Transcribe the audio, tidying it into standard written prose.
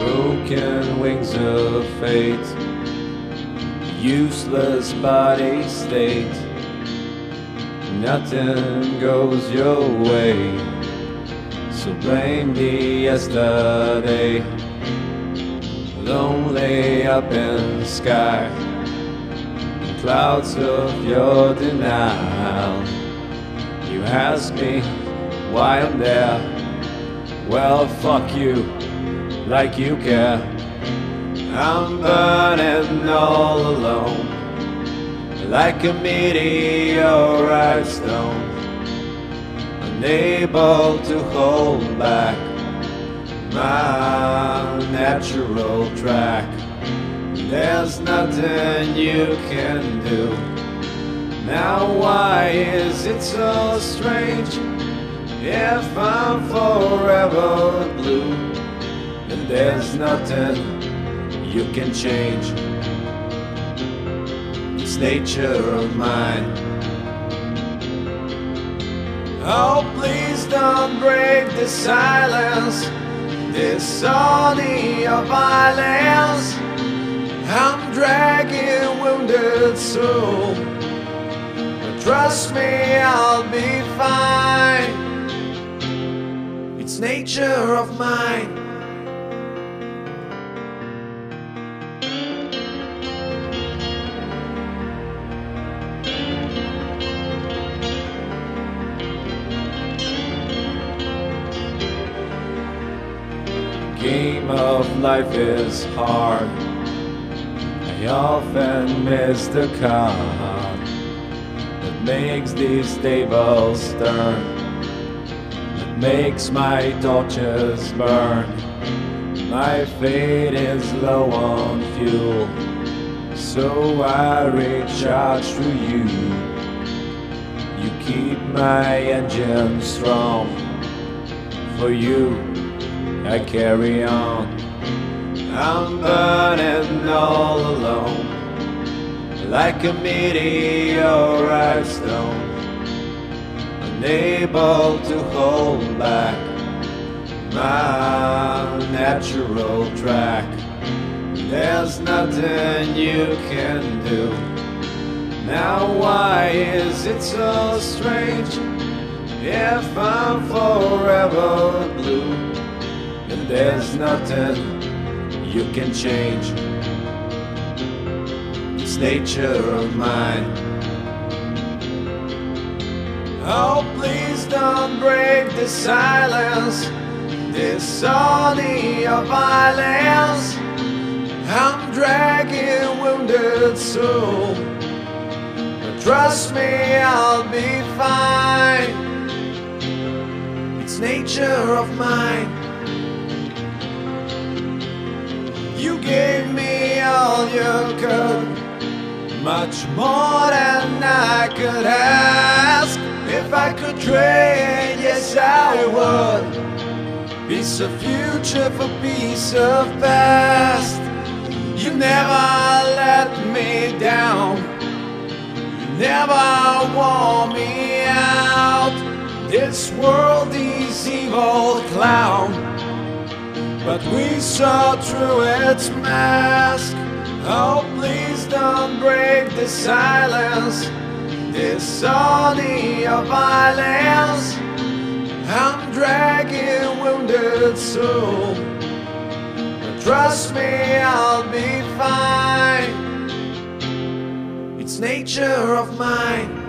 broken wings of fate, useless body state. Nothing goes your way, so blame the yesterday. Lonely up in the sky, clouds of your denial. You ask me why I'm there. Well, fuck you, like you care. I'm burning all alone, like a meteorite stone, unable to hold back my natural track. There's nothing you can do. Now why is it so strange if I'm forever blue? And there's nothing you can change. It's nature of mine. Oh, please don't break the silence, this sony of violence. I'm dragging wounded soul, but trust me, I'll be fine. It's nature of mine. Game of life is hard. I often miss the card that makes these tables turn, that makes my torches burn. My fate is low on fuel, so I recharge through you. You keep my engine strong. For you I carry on. I'm burning all alone, like a meteorite stone, unable to hold back my natural track. There's nothing you can do. Now why is it so strange if I'm forever blue? And there's nothing you can change. It's nature of mine. Oh, please don't break the silence, this sony of violence. I'm dragging wounded soul, but trust me, I'll be fine. It's nature of mine. You gave me all you could, much more than I could ask. If I could trade, yes I would. Piece of future for piece of past. You never let me down, you never wore me out. This world is evil clown, but we saw through its mask. Oh, please don't break the silence, this sony of violence. I'm dragging wounded soul, but trust me, I'll be fine. It's nature of mine.